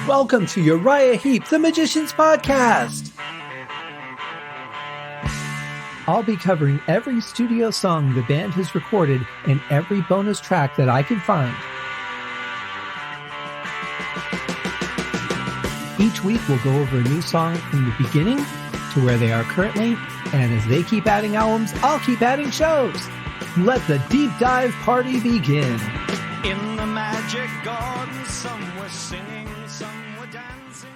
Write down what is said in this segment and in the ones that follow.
Welcome to Uriah Heep, the Magician's Podcast. I'll be covering every studio song the band has recorded and every bonus track that I can find. Each week we'll go over a new song from the beginning to where they are currently, and as they keep adding albums, I'll keep adding shows. Let the deep dive party begin. In the magic garden, some were singing, some were dancing.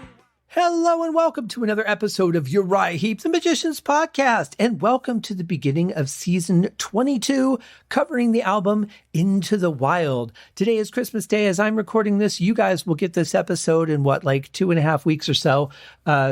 Hello and welcome to another episode of Uriah Heep, the Magician's Podcast, and welcome to the beginning of season 22, covering the album Into the Wild. Today is Christmas Day. As I'm recording this, you guys will get this episode in like 2.5 weeks or so.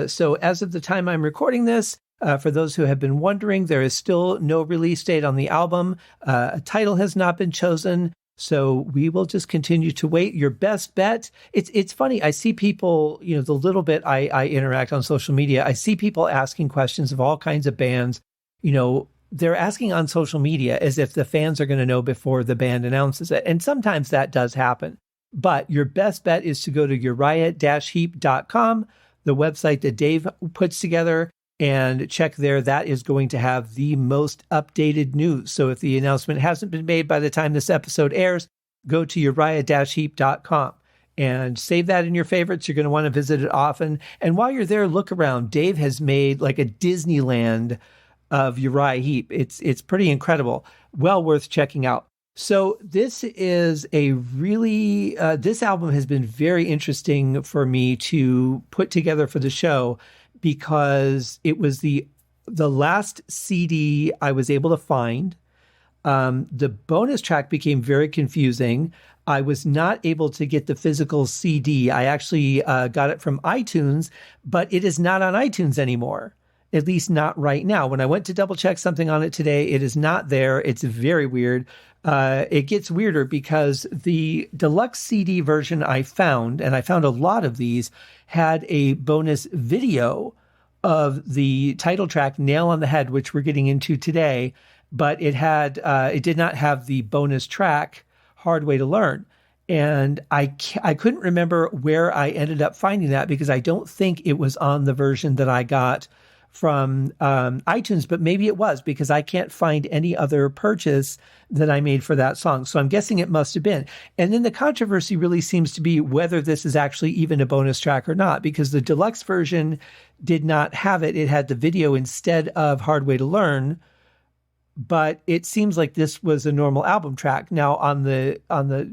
So as of the time I'm recording this, for those who have been wondering, there is still no release date on the album. A title has not been chosen. So we will just continue to wait. Your best bet. It's funny. I see people, the little bit I interact on social media, I see people asking questions of all kinds of bands. They're asking on social media as if the fans are going to know before the band announces it. And sometimes that does happen. But your best bet is to go to uriah-heep.com, the website that Dave puts together, and check there. That is going to have the most updated news. So if the announcement hasn't been made by the time this episode airs, go to uriah-heep.com and save that in your favorites. You're going to want to visit it often. And while you're there, look around. Dave has made like a Disneyland of Uriah Heep. It's pretty incredible. Well worth checking out. So this is this album has been very interesting for me to put together for the show, because it was the last CD I was able to find. The bonus track became very confusing. I was not able to get the physical CD. I actually got it from iTunes, but it is not on iTunes anymore, at least not right now. When I went to double check something on it today, it is not there. It's very weird. It gets weirder because the deluxe CD version I found, and I found a lot of these, had a bonus video of the title track Nail on the Head, which we're getting into today, but it did not have the bonus track Hard Way to Learn. And I couldn't remember where I ended up finding that, because I don't think it was on the version that I got from iTunes, but maybe it was, because I can't find any other purchase that I made for that song. So I'm guessing it must have been. And then the controversy really seems to be whether this is actually even a bonus track or not, because the deluxe version did not have it. It had the video instead of Hard Way to Learn, but it seems like this was a normal album track. Now on the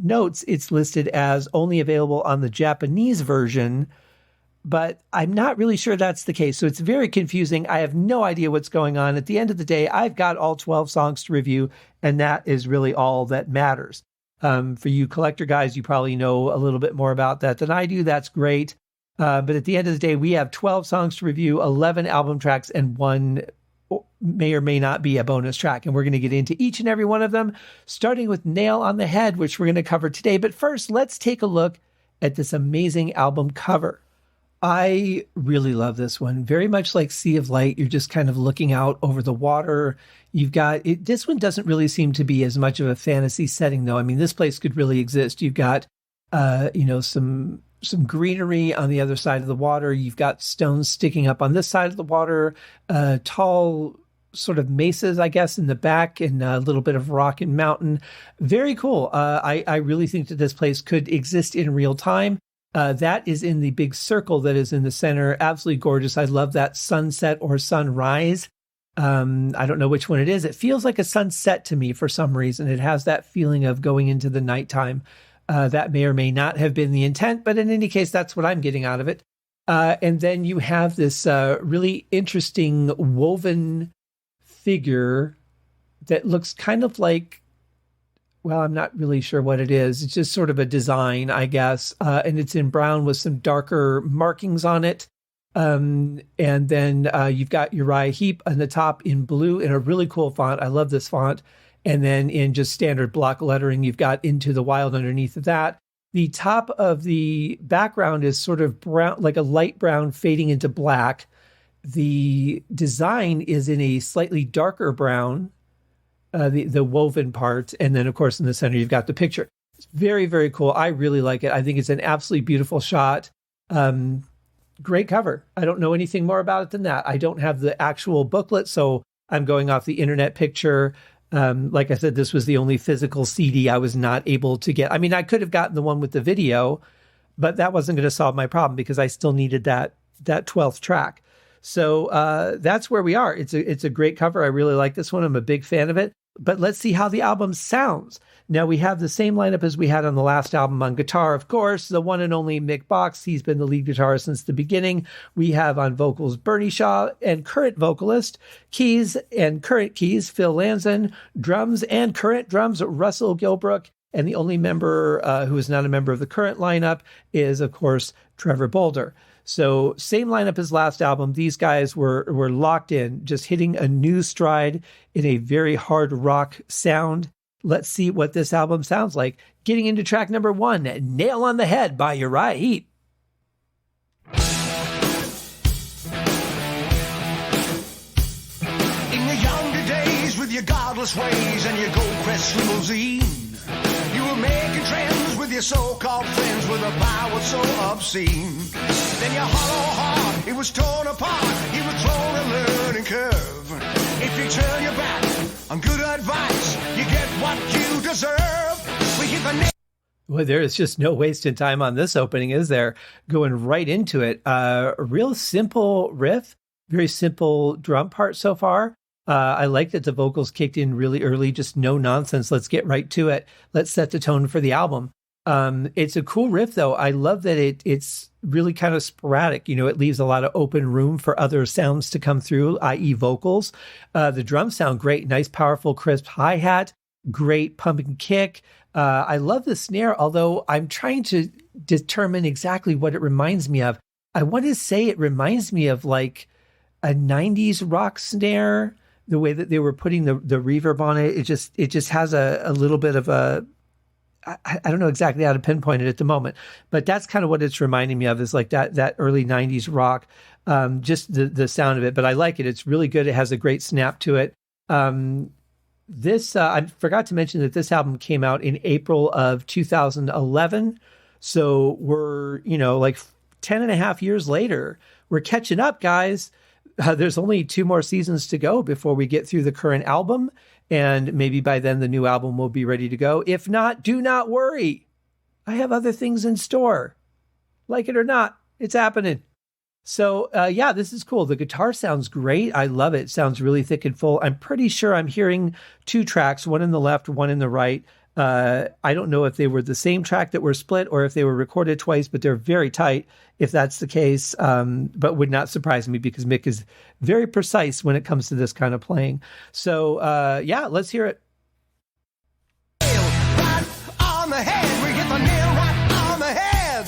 notes, it's listed as only available on the Japanese version, but I'm not really sure that's the case. So it's very confusing. I have no idea what's going on. At the end of the day, I've got all 12 songs to review, and that is really all that matters. For you collector guys, you probably know a little bit more about that than I do. That's great. But at the end of the day, we have 12 songs to review, 11 album tracks, and one may or may not be a bonus track. And we're going to get into each and every one of them, starting with Nail on the Head, which we're going to cover today. But first, let's take a look at this amazing album cover. I really love this one. Very much like Sea of Light. You're just kind of looking out over the water. You've got it. This one doesn't really seem to be as much of a fantasy setting, though. I mean, this place could really exist. You've got, some greenery on the other side of the water. You've got stones sticking up on this side of the water, tall sort of mesas, I guess, in the back, and a little bit of rock and mountain. Very cool. I really think that this place could exist in real time. That is in the big circle that is in the center. Absolutely gorgeous. I love that sunset or sunrise. I don't know which one it is. It feels like a sunset to me for some reason. It has that feeling of going into the nighttime. That may or may not have been the intent, but in any case, that's what I'm getting out of it. And then you have this really interesting woven figure that looks kind of like, well, I'm not really sure what it is. It's just sort of a design, I guess. And it's in brown with some darker markings on it. And then you've got Uriah Heep on the top in blue in a really cool font. I love this font. And then in just standard block lettering, you've got Into the Wild underneath of that. The top of the background is sort of brown, like a light brown fading into black. The design is in a slightly darker brown, the woven part. And then, of course, in the center, you've got the picture. It's very, very cool. I really like it. I think it's an absolutely beautiful shot. Great cover. I don't know anything more about it than that. I don't have the actual booklet, so I'm going off the internet picture. Like I said, this was the only physical CD I was not able to get. I mean, I could have gotten the one with the video, but that wasn't going to solve my problem because I still needed that 12th track. So that's where we are. It's a great cover. I really like this one. I'm a big fan of it. But let's see how the album sounds. Now, we have the same lineup as we had on the last album on guitar, of course, the one and only Mick Box. He's been the lead guitarist since the beginning. We have on vocals Bernie Shaw and current vocalist, keys and current keys, Phil Lanzon, drums and current drums, Russell Gilbrook. And the only member who is not a member of the current lineup is, of course, Trevor Boulder. So same lineup as last album. These guys were locked in, just hitting a new stride in a very hard rock sound. Let's see what this album sounds like. Getting into track number 1, Nail on the Head by Uriah Heep. In the younger days with your godless ways and your gold crest limousine, you were making trends with your so-called friends with a power so obscene. Then your hollow heart, it was torn apart. You were thrown a learning curve. If you turn your back on good advice, you get what you deserve. We hit the Well, there is just no wasting time on this opening, is there? Going right into it. A real simple riff, very simple drum part so far. I like that the vocals kicked in really early, just no nonsense. Let's get right to it. Let's set the tone for the album. It's a cool riff, though. I love that it's really kind of sporadic. You know, it leaves a lot of open room for other sounds to come through, i.e. vocals. The drums sound great. Nice, powerful, crisp hi-hat. Great pumping kick. I love the snare, although I'm trying to determine exactly what it reminds me of. I want to say it reminds me of like a 90s rock snare, the way that they were putting the reverb on it. It just has a little bit of a, I don't know exactly how to pinpoint it at the moment, but that's kind of what it's reminding me of, is like that early 90s rock, just the sound of it. But I like it. It's really good. It has a great snap to it. I forgot to mention that this album came out in April of 2011. So we're, like 10 and a half years later. We're catching up, guys. There's only 2 more seasons to go before we get through the current album. And maybe by then the new album will be ready to go. If not, do not worry. I have other things in store. Like it or not, it's happening. So, this is cool. The guitar sounds great. I love it. It sounds really thick and full. I'm pretty sure I'm hearing 2 tracks, one in the left, one in the right. I don't know if they were the same track that were split or if they were recorded twice, but they're very tight if that's the case. But would not surprise me because Mick is very precise when it comes to this kind of playing. So, let's hear it. nail right on the head. We hit the nail right on the head.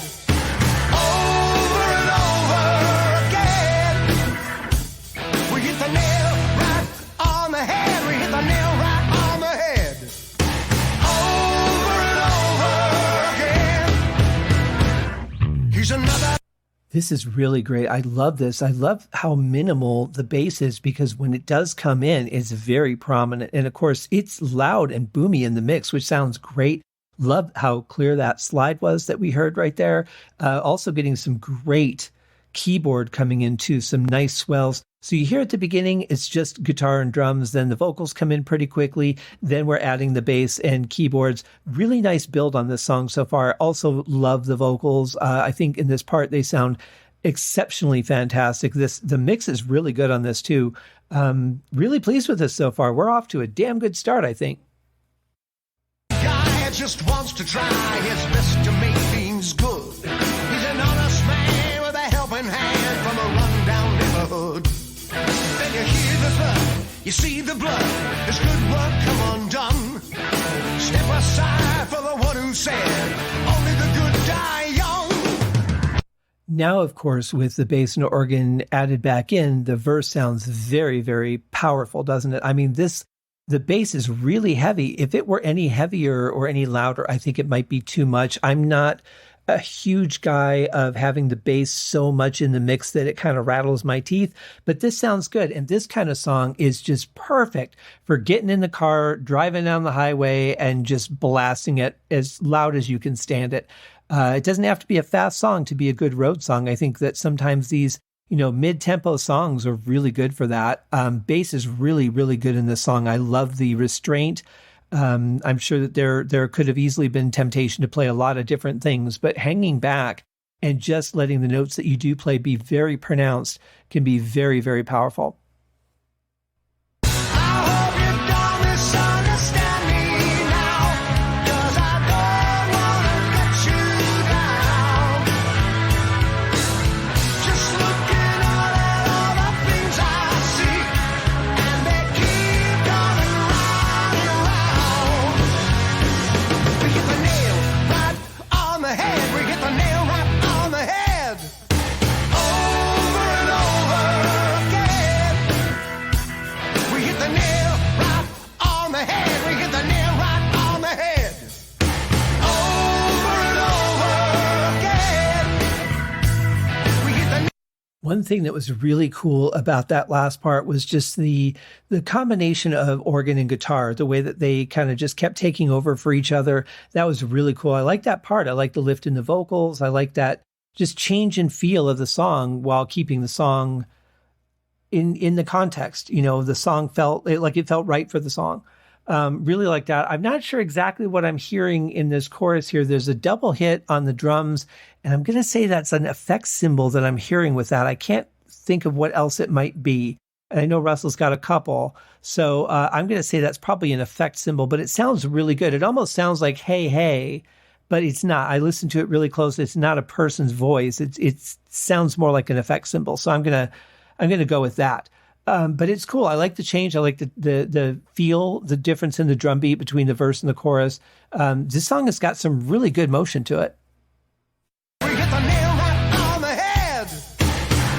Over and over again. We hit the nail right on the head. We hit the nail right on the head. Over and over again. Here's another. This is really great. I love this. I love how minimal the bass is because when it does come in, it's very prominent. And of course, it's loud and boomy in the mix, which sounds great. Love how clear that slide was that we heard right there. Also getting some great keyboard coming in too, some nice swells. So you hear at the beginning, it's just guitar and drums. Then the vocals come in pretty quickly. Then we're adding the bass and keyboards. Really nice build on this song so far. Also love the vocals. I think in this part, they sound exceptionally fantastic. The mix is really good on this too. Really pleased with this so far. We're off to a damn good start, I think. Guy just wants to try his best to make things good. He's an honest man with a helping hand from a rundown neighborhood. Then you hear the thud, you see the blood. There's good work come undone. Step aside for the one who said, only the good die young. Now, of course, with the bass and organ added back in, the verse sounds very, very powerful, doesn't it? I mean, the bass is really heavy. If it were any heavier or any louder, I think it might be too much. I'm not a huge guy of having the bass so much in the mix that it kind of rattles my teeth, but this sounds good. And this kind of song is just perfect for getting in the car, driving down the highway, and just blasting it as loud as you can stand it. It doesn't have to be a fast song to be a good road song. I think that sometimes these, mid-tempo songs are really good for that. Bass is really, really good in this song. I love the restraint. I'm sure that there could have easily been temptation to play a lot of different things, but hanging back and just letting the notes that you do play be very pronounced can be very, very powerful. One thing that was really cool about that last part was just the combination of organ and guitar, the way that they kind of just kept taking over for each other. That was really cool. I like that part. I like the lift in the vocals. I like that just change in feel of the song while keeping the song in the context. The song felt right for the song. Really like that. I'm not sure exactly what I'm hearing in this chorus here. There's a double hit on the drums, and I'm going to say that's an effect symbol that I'm hearing with that. I can't think of what else it might be. And I know Russell's got a couple. So I'm going to say that's probably an effect symbol, but it sounds really good. It almost sounds like, hey, hey, but it's not. I listened to it really close. It's not a person's voice. It sounds more like an effect symbol. So I'm going to go with that. But it's cool. I like the change. I like the feel, the difference in the drum beat between the verse and the chorus. This song has got some really good motion to it. We hit the nail right on the head.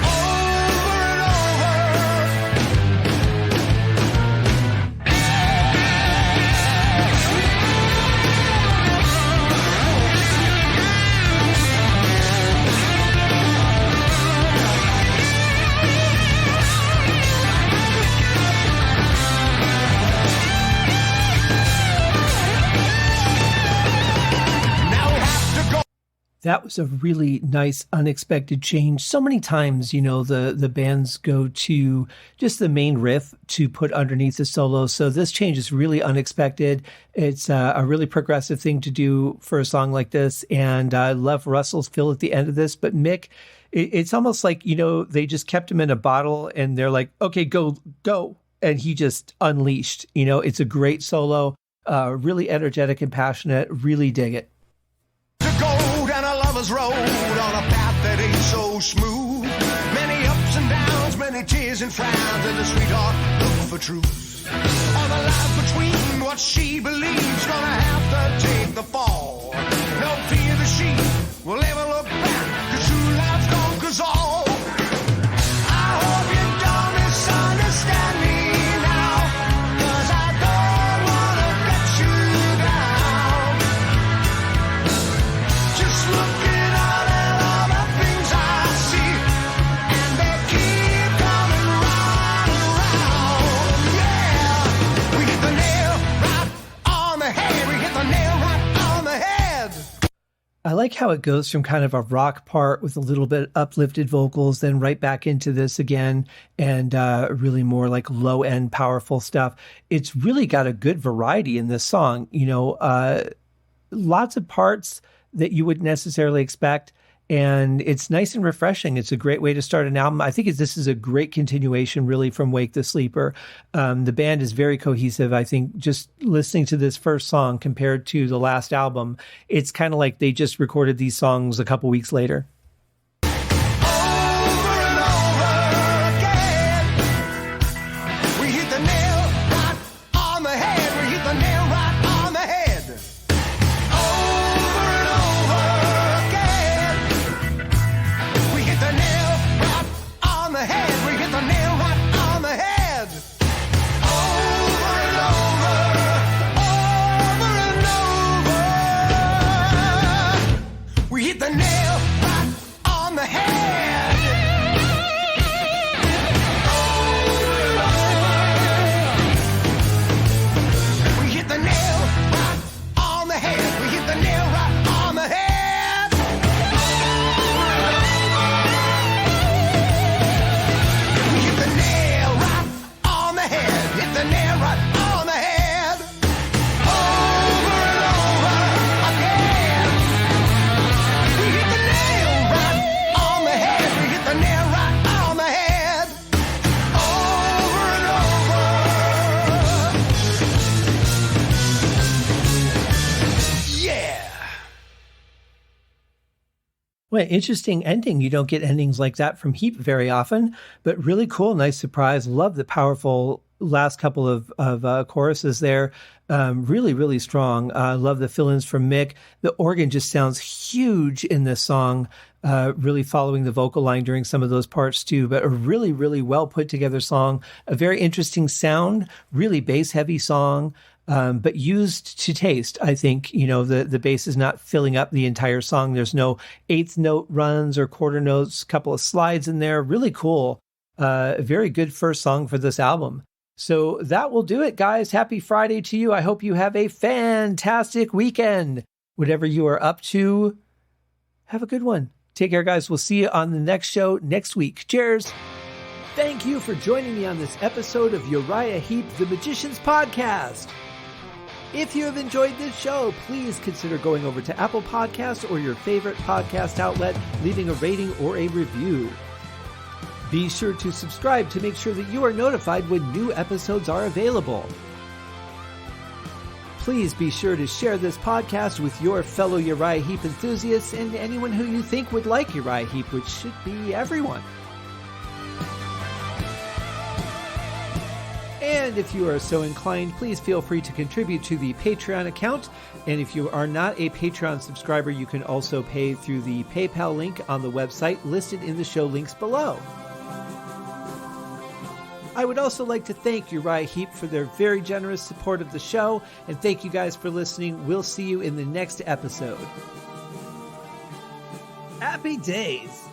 Over and That was a really nice, unexpected change. So many times, the bands go to just the main riff to put underneath the solo. So this change is really unexpected. It's a really progressive thing to do for a song like this. And I love Russell's fill at the end of this. But Mick, it's almost like, they just kept him in a bottle and they're like, okay, go. And he just unleashed. It's a great solo, really energetic and passionate. Really dig it. Road on a path that ain't so smooth. Many ups and downs, many tears and frowns, and the sweetheart look for truth. All the lies between what she believes, gonna have to take the fall. No fear that she will ever look back, 'cause true love conquers all. I hope you don't misunderstand me now, 'cause I don't wanna let you down. Just look I like how it goes from kind of a rock part with a little bit uplifted vocals, then right back into this again, and really more like low end powerful stuff. It's really got a good variety in this song. Lots of parts that you wouldn't necessarily expect. And it's nice and refreshing. It's a great way to start an album. I think this is a great continuation, really, from Wake the Sleeper. The band is very cohesive. I think just listening to this first song compared to the last album, it's kind of like they just recorded these songs a couple weeks later. The nail right Well, interesting ending. You don't get endings like that from Heep very often, but really cool. Nice surprise. Love the powerful last couple of choruses there. Really, really strong. Love the fill-ins from Mick. The organ just sounds huge in this song, really following the vocal line during some of those parts too, but a really, really well put together song. A very interesting sound, really bass heavy song. But used to taste. I think, the bass is not filling up the entire song. There's no eighth note runs or quarter notes, couple of slides in there. Really cool. Very good first song for this album. So that will do it, guys. Happy Friday to you. I hope you have a fantastic weekend. Whatever you are up to, have a good one. Take care, guys. We'll see you on the next show next week. Cheers. Thank you for joining me on this episode of Uriah Heep, the Magicians Podcast. If you have enjoyed this show, please consider going over to Apple Podcasts or your favorite podcast outlet, leaving a rating or a review. Be sure to subscribe to make sure that you are notified when new episodes are available. Please be sure to share this podcast with your fellow Uriah Heep enthusiasts and anyone who you think would like Uriah Heep, which should be everyone. And if you are so inclined, please feel free to contribute to the Patreon account. And if you are not a Patreon subscriber, you can also pay through the PayPal link on the website listed in the show links below. I would also like to thank Uriah Heep for their very generous support of the show. And thank you guys for listening. We'll see you in the next episode. Happy days!